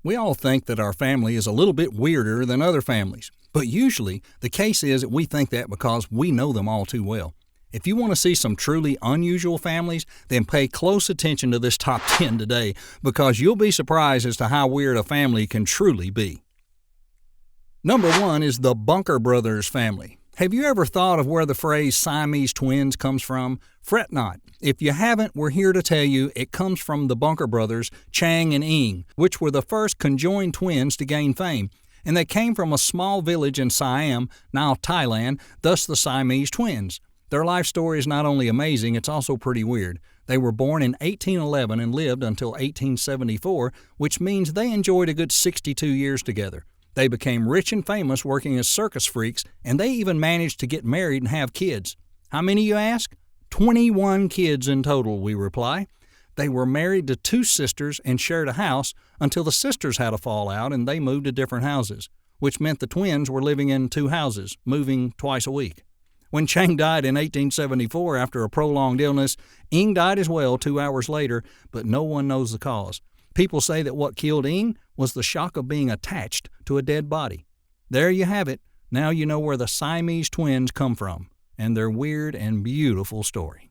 We all think that our family is a little bit weirder than other families, but usually the case is that we think that because we know them all too well. If you want to see some truly unusual families, then pay close attention to this top 10 today, because you'll be surprised as to how weird a family can truly be. Number 1 is the Bunker Brothers family. Have you ever thought of where the phrase Siamese twins comes from? Fret not. If you haven't, we're here to tell you it comes from the Bunker brothers, Chang and Ing, which were the first conjoined twins to gain fame. And they came from a small village in Siam, now Thailand, thus the Siamese twins. Their life story is not only amazing, it's also pretty weird. They were born in 1811 and lived until 1874, which means they enjoyed a good 62 years together. They became rich and famous working as circus freaks, and they even managed to get married and have kids. How many, you ask? 21 kids in total, we reply. They were married to 2 sisters and shared a house until the sisters had a fallout and they moved to different houses, which meant the twins were living in 2 houses, moving twice a week. When Chang died in 1874 after a prolonged illness, Ing died as well 2 hours later, but no one knows the cause. People say that what killed Ing was the shock of being attached to a dead body. There you have it. Now you know where the Siamese twins come from and their weird and beautiful story.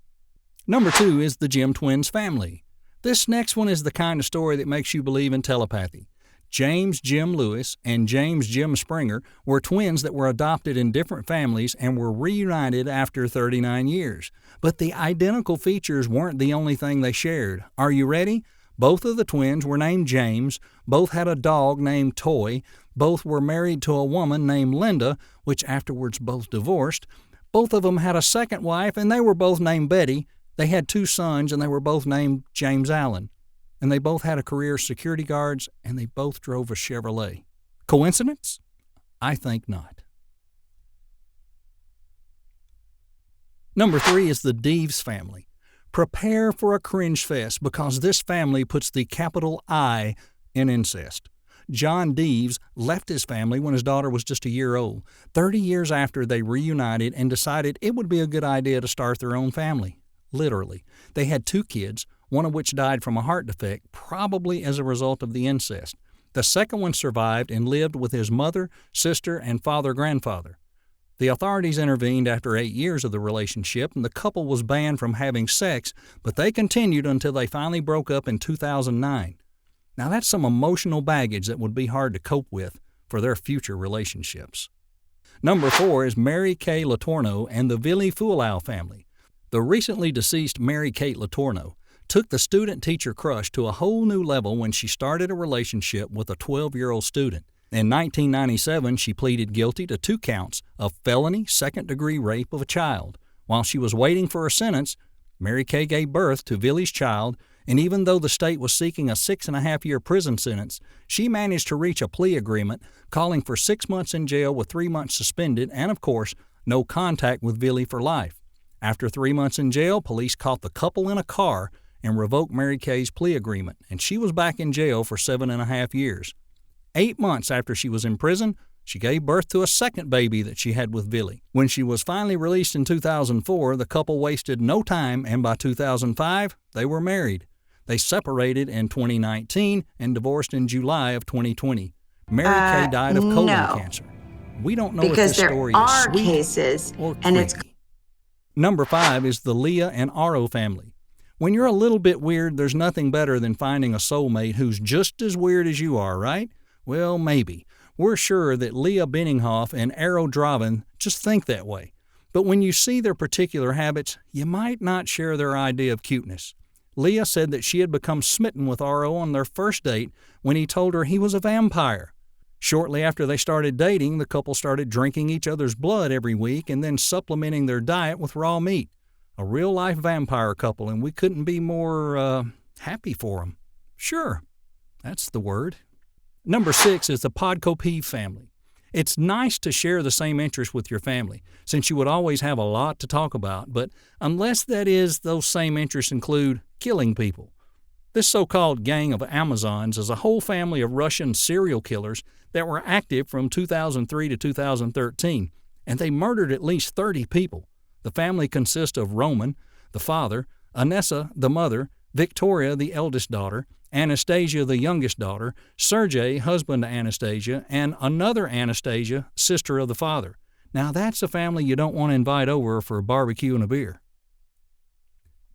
Number 2 is the Jim twins family. This next one is the kind of story that makes you believe in telepathy. James Jim Lewis and James Jim Springer were twins that were adopted in different families and were reunited after 39 years. But the identical features weren't the only thing they shared. Are you ready? Both of the twins were named James, both had a dog named Toy, both were married to a woman named Linda, which afterwards both divorced. Both of them had a second wife, and they were both named Betty. They had 2 sons, and they were both named James Allen. And they both had a career as security guards, and they both drove a Chevrolet. Coincidence? I think not. Number 3 is the Deves family. Prepare for a cringe fest because this family puts the capital I in incest. John Deves left his family when his daughter was just a year old. 30 years after, they reunited and decided it would be a good idea to start their own family. Literally. They had 2 kids, one of which died from a heart defect, probably as a result of the incest. The second one survived and lived with his mother, sister, and father-grandfather. The authorities intervened after 8 years of the relationship, and the couple was banned from having sex, but they continued until they finally broke up in 2009. Now that's some emotional baggage that would be hard to cope with for their future relationships. Number 4 is Mary Kay Letourneau and the Vili Fualau family. The recently deceased Mary Kay Letourneau took the student-teacher crush to a whole new level when she started a relationship with a 12-year-old student. In 1997, she pleaded guilty to 2 counts of felony second-degree rape of a child. While she was waiting for her sentence, Mary Kay gave birth to Vili's child, and even though the state was seeking a 6.5-year prison sentence, she managed to reach a plea agreement calling for 6 months in jail with 3 months suspended and, of course, no contact with Vili for life. After 3 months in jail, police caught the couple in a car and revoked Mary Kay's plea agreement, and she was back in jail for 7.5 years. 8 months after she was in prison, she gave birth to a second baby that she had with Vili. When she was finally released in 2004, the couple wasted no time, and by 2005, they were married. They separated in 2019 and divorced in July of 2020. Mary Kay died of colon cancer. We don't know if this story is sweet cases, or and creepy. Number 5 is the Leah and Aero family. When you're a little bit weird, there's nothing better than finding a soulmate who's just as weird as you are, right? Well, maybe. We're sure that Leah Benninghoff and Aero Draven just think that way. But when you see their particular habits, you might not share their idea of cuteness. Leah said that she had become smitten with Aero on their first date when he told her he was a vampire. Shortly after they started dating, the couple started drinking each other's blood every week and then supplementing their diet with raw meat. A real-life vampire couple, and we couldn't be more, happy for them. Sure, that's the word. Number 6 is the Podkop family. It's nice to share the same interests with your family, since you would always have a lot to talk about, but unless that is, those same interests include killing people. This so-called gang of Amazons is a whole family of Russian serial killers that were active from 2003 to 2013, and they murdered at least 30 people. The family consists of Roman, the father, Anessa, the mother, Victoria, the eldest daughter, Anastasia, the youngest daughter, Sergei, husband to Anastasia, and another Anastasia, sister of the father. Now that's a family you don't want to invite over for a barbecue and a beer.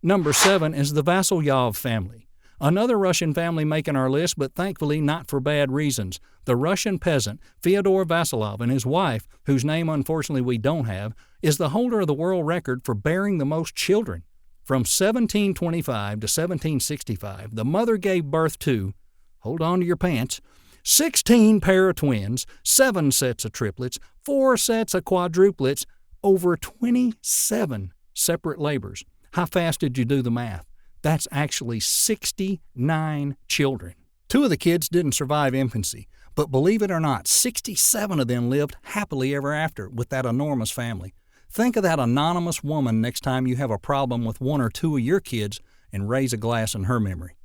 Number 7 is the Vassalyaev family. Another Russian family making our list, but thankfully not for bad reasons. The Russian peasant, Fyodor Vassalyaev, and his wife, whose name unfortunately we don't have, is the holder of the world record for bearing the most children. From 1725 to 1765, the mother gave birth to, hold on to your pants, 16 pair of twins, 7 sets of triplets, 4 sets of quadruplets, over 27 separate labors. How fast did you do the math? That's actually 69 children. 2 of the kids didn't survive infancy, but believe it or not, 67 of them lived happily ever after with that enormous family. Think of that anonymous woman next time you have a problem with 1 or 2 of your kids and raise a glass in her memory.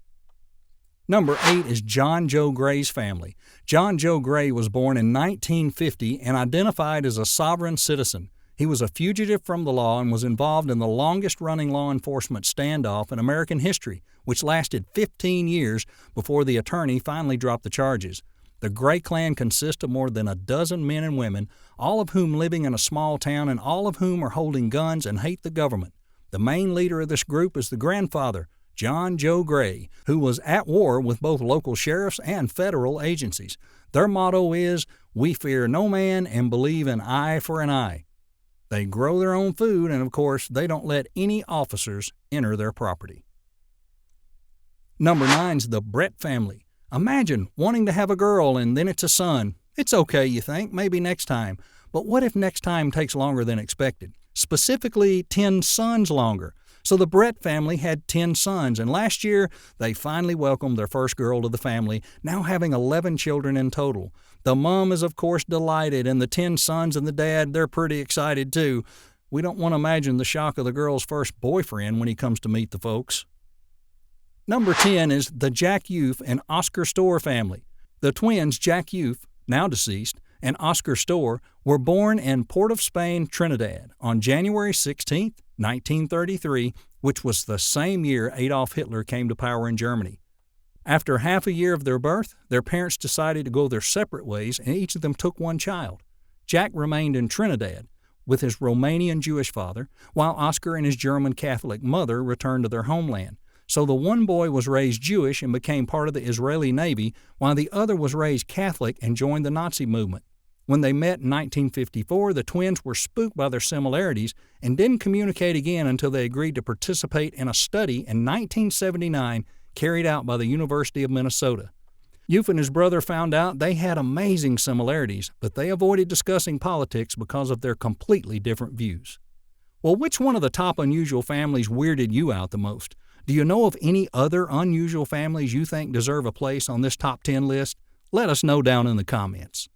Number 8 is John Joe Gray's family. John Joe Gray was born in 1950 and identified as a sovereign citizen. He was a fugitive from the law and was involved in the longest-running law enforcement standoff in American history, which lasted 15 years before the attorney finally dropped the charges. The Gray clan consists of more than a dozen men and women, all of whom living in a small town and all of whom are holding guns and hate the government. The main leader of this group is the grandfather, John Joe Gray, who was at war with both local sheriffs and federal agencies. Their motto is, "We fear no man and believe an eye for an eye." They grow their own food, and of course, they don't let any officers enter their property. Number 9's the Brett family. Imagine wanting to have a girl and then it's a son. It's okay, you think, maybe next time. But what if next time takes longer than expected? Specifically, 10 sons longer. So the Brett family had 10 sons, and last year they finally welcomed their first girl to the family, now having 11 children in total. The mom is of course delighted, and the 10 sons and the dad, they're pretty excited too. We don't want to imagine the shock of the girl's first boyfriend when he comes to meet the folks. Number 10 is the Jack Youth and Oscar Storr family. The twins Jack Youth, now deceased, and Oscar Storr were born in Port of Spain, Trinidad, on January 16, 1933, which was the same year Adolf Hitler came to power in Germany. After half a year of their birth, their parents decided to go their separate ways, and each of them took one child. Jack remained in Trinidad with his Romanian Jewish father, while Oscar and his German Catholic mother returned to their homeland. So the one boy was raised Jewish and became part of the Israeli Navy, while the other was raised Catholic and joined the Nazi movement. When they met in 1954, the twins were spooked by their similarities and didn't communicate again until they agreed to participate in a study in 1979 carried out by the University of Minnesota. Youth and his brother found out they had amazing similarities, but they avoided discussing politics because of their completely different views. Well, which one of the top unusual families weirded you out the most? Do you know of any other unusual families you think deserve a place on this top 10 list? Let us know down in the comments.